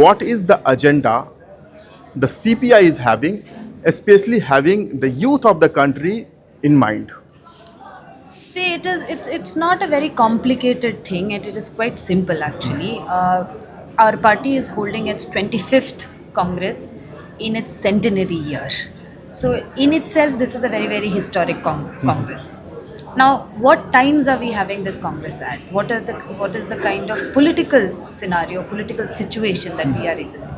what is the agenda the CPI is having, especially having the youth of the country in mind? See, it's not a very complicated thing, and it is quite simple actually. Our party is holding its 25th Congress in its centenary year. So, in itself, this is a very, very historic Congress. Now, what times are we having this Congress at? What is the kind of political scenario, political situation that we are existing?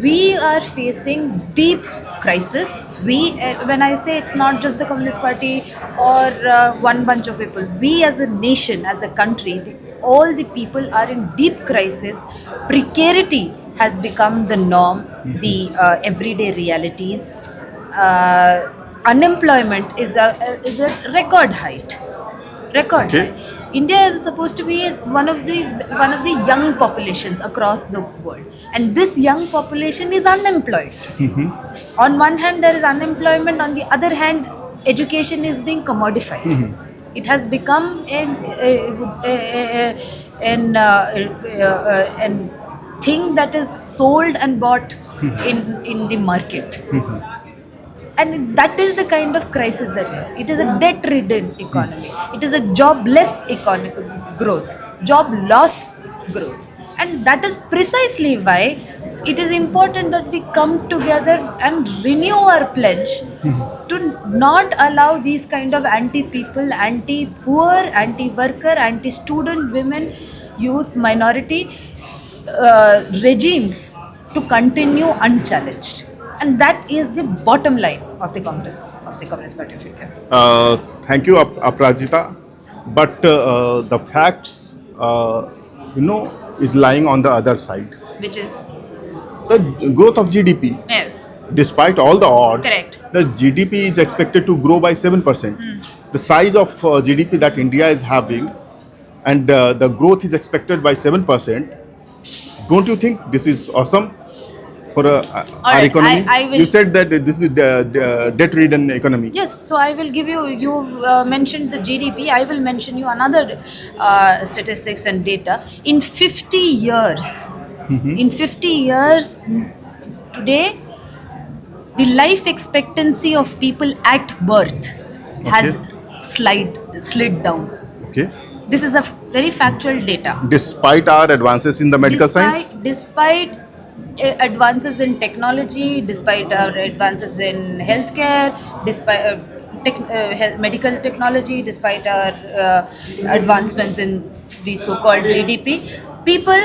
We are facing deep crisis. When I say it's not just the Communist Party or one bunch of people, we as a nation, as a country, all the people are in deep crisis. Precarity has become the norm, the everyday realities. Unemployment is a record height. Record Okay. high. India is supposed to be one of the young populations across the world, and this young population is unemployed. On one hand, there is unemployment. On the other hand, education is being commodified. It has become an thing that is sold and bought in the market. And that is the kind of crisis that we have. It is a debt-ridden economy. It is a jobless economic growth, job loss growth, and that is precisely why it is important that we come together and renew our pledge to not allow these kind of anti-people, anti-poor, anti-worker, anti-student, women, youth, minority regimes to continue unchallenged. And that is the bottom line of the Communist Party of India. Thank you, Aprajita. But the facts, is lying on the other side. Which is, The growth of GDP, yes, despite all the odds, correct. the GDP is expected to grow by 7%. The size of GDP that India is having, and the growth is expected by 7%. Don't you think this is awesome for our right, economy? I will- You said that this is the debt-ridden economy. Yes, so I will give you mentioned the GDP. I will mention you another statistics and data. In 50 years, today, the life expectancy of people at birth has slid down. Okay. This is a very factual data. Despite our advances in the medical science. Despite advances in technology, despite our advances in healthcare, despite medical technology, despite our advancements in the so-called GDP, people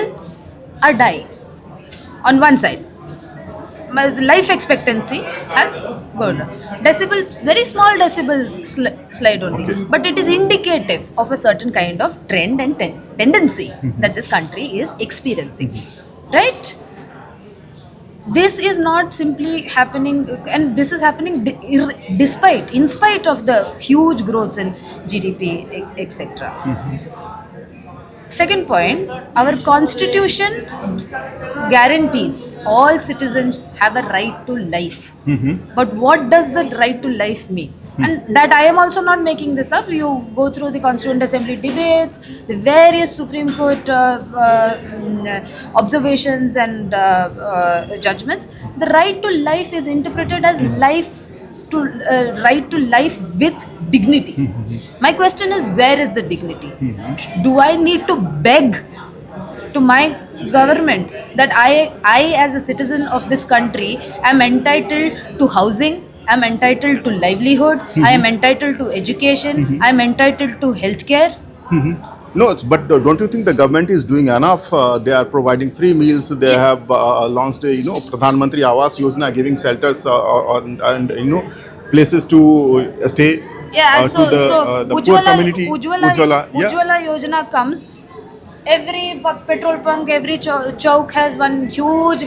are dying. On one side, the life expectancy has gone down. Decibel, very small decibel slide only, Okay. but it is indicative of a certain kind of trend and tendency that this country is experiencing, right? This is not simply happening, and this is happening in spite of the huge growths in GDP, etc. Second point, our constitution guarantees all citizens have a right to life. But what does the right to life mean? And that I am also not making this up. You go through the Constituent Assembly debates, the various Supreme Court observations and judgments. The right to life is interpreted as right to life with dignity. My question is, where is the dignity? Do I need to beg to my government that I as a citizen of this country am entitled to housing, I'm entitled to livelihood, I am entitled to education, I am entitled to healthcare? No, but don't you think the government is doing enough? They are providing free meals. They have launched, Pradhan Mantri Awas Yojana, giving shelters and places to stay Yeah, to the poor community. Ujjwala Yojana comes. Every petrol pump, every chowk has one huge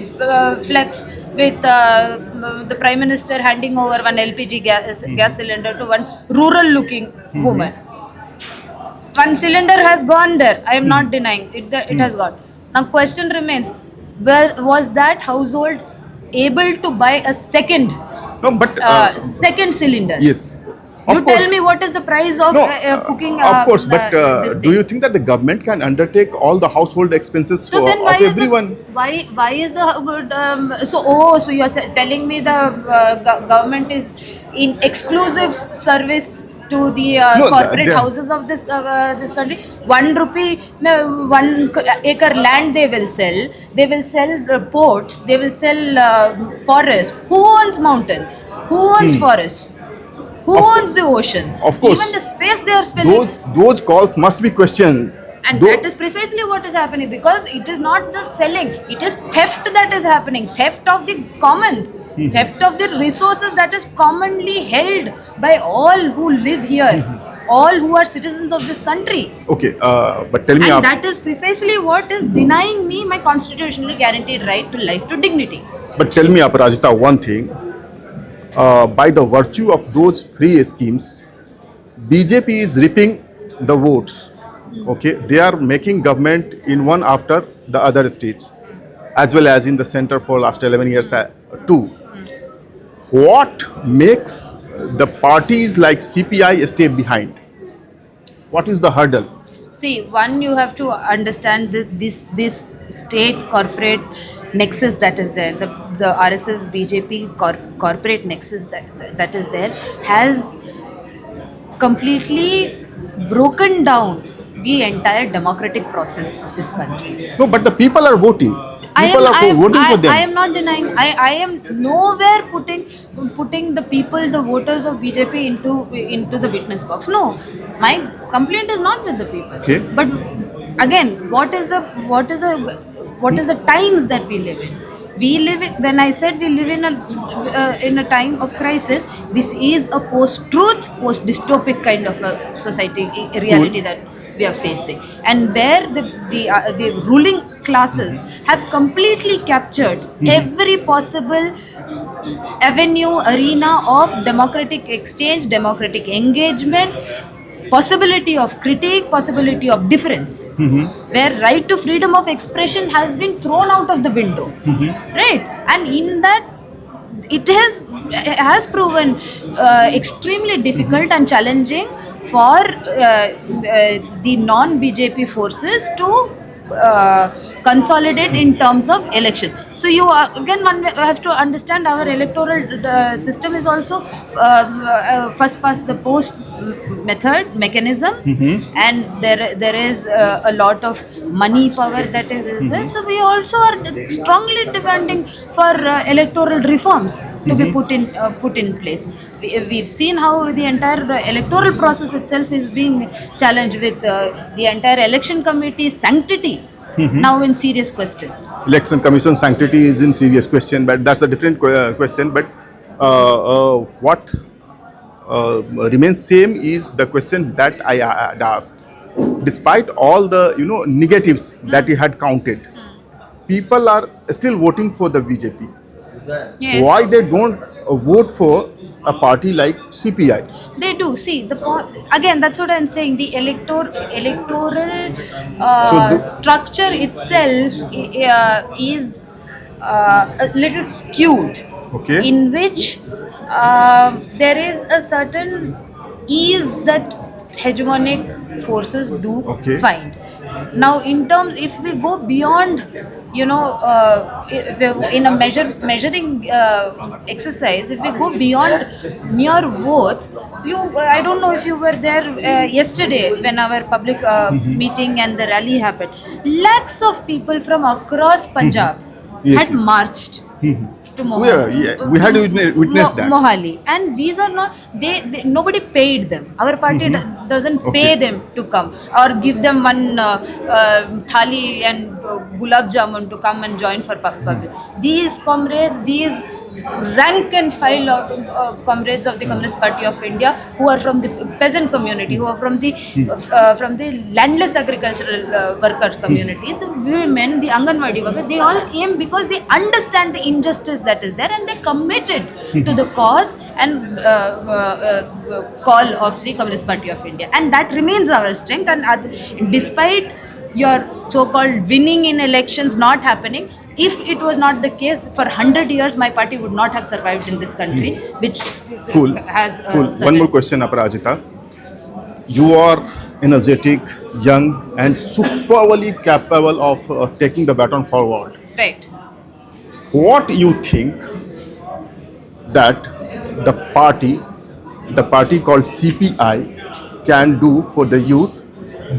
flex with the Prime Minister handing over one LPG gas cylinder to one rural-looking woman. One cylinder has gone there. I am not denying it. It has gone. Now, question remains: was that household able to buy a second No, but second cylinder? yes. Of You course. tell me what is the price of No, cooking. of course, but this do thing. you think that the government can undertake all the household expenses So then why of is everyone? why is the so you're telling me the government is in exclusive service to the No, corporate houses of this country? 1 rupee, 1 acre land they will sell ports, they will sell forests. Who owns mountains? Who owns forests? Who of, owns the oceans? of Even course, the space they are spending. those calls must be questioned. And Though, that is precisely what is happening, because it is not the selling, it is theft that is happening. Theft of the commons, theft of the resources that is commonly held by all who live here, all who are citizens of this country. okay, but tell me, And that is precisely what is denying me my constitutionally guaranteed right to life, to dignity. Aparajita, one thing. By the virtue of those free schemes, BJP is reaping the votes. Okay, they are making government in one after the other states, as well as in the center for last 11 years too. What makes the parties like CPI stay behind? What is the hurdle? See, one, you have to understand this state corporate nexus that is there. The RSS BJP corporate nexus that is there has completely broken down the entire democratic process of this country. No, but the people are voting. People are voting for them. I am not denying. I am nowhere putting the people, the voters of BJP into the witness box. No, my complaint is not with the people. Okay. But again, what is the times that we live in? We live in, when I said we live in a time of crisis, this is a post-truth, post-dystopic kind of a society, a reality that we are facing, and where the ruling classes have completely captured every possible avenue, arena of democratic exchange, democratic engagement, possibility of critique, possibility of difference, where right to freedom of expression has been thrown out of the window, right? And in that, it has proven extremely difficult and challenging for the non-BJP forces to consolidate in terms of election. So you are, again, one have to understand our electoral system is also first past the post mechanism, and there is a lot of money power that is there. So we also are strongly demanding for electoral reforms to be put in place. We've seen how the entire electoral process itself is being challenged, with the entire election committee's sanctity now in serious question. Election Commission sanctity is in serious question, but that's a different question. But what remains same is the question that I had asked. Despite all the negatives that you had counted, people are still voting for the BJP. Yes. Why they don't vote for a party like CPI? They do. See, again, that's what I'm saying. The electoral structure itself is a little skewed, Okay. in which there is a certain ease that hegemonic forces do Okay. find. Now, in terms, if we go beyond, if we, in a measuring exercise, if we go beyond mere votes, I don't know if you were there yesterday when our public meeting and the rally happened. Lakhs of people from across Punjab Yes, had yes. marched to Mohali. We had witnessed that. Mohali, and these are not nobody paid them. Our party doesn't pay Okay. them to come or give them one thali and gulab jamun to come and join for public. These comrades, these rank and file comrades of the Communist Party of India, who are from the peasant community, who are from the landless agricultural worker community, the women, the Anganwadi workers, they all came because they understand the injustice that is there, and they committed to the cause and call of the Communist Party of India, and that remains our strength. And despite your so-called winning in elections not happening. If it was not the case, for 100 years my party would not have survived in this country, which Cool. has Cool. One more question, Aparajita. You are energetic, young, and superbly capable of taking the baton forward. Right. What you think that the party called CPI, can do for the youth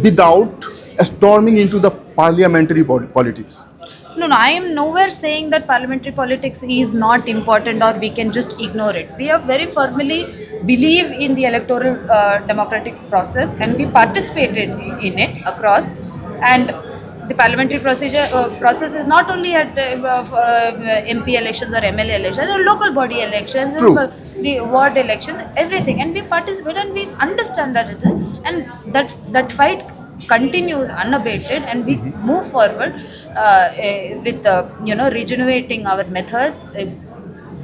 without storming into the parliamentary politics? No, I am nowhere saying that parliamentary politics is not important or we can just ignore it. We are very firmly believe in the electoral democratic process, and we participated in it across. And the parliamentary process is not only at MP elections or MLA elections, or local body elections, True. the ward elections, everything, and we participate and we understand that it is, and that fight continues unabated, and we move forward with regenerating our methods.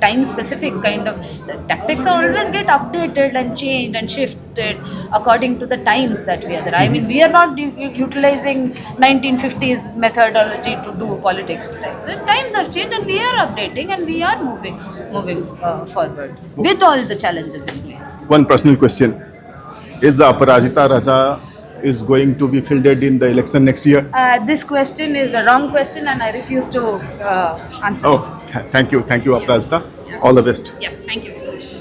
Time specific kind of the tactics are always get updated and changed and shifted according to the times that we are there. I mean, we are not utilizing 1950s methodology to do politics today. The times have changed and we are updating and we are moving forward with all the challenges in place. One personal question: is the Aparajita Raja is going to be fielded in the election next year? This question is a wrong question and I refuse to answer. Oh, thank you, Aparajita. All the best. Yeah, thank you very much.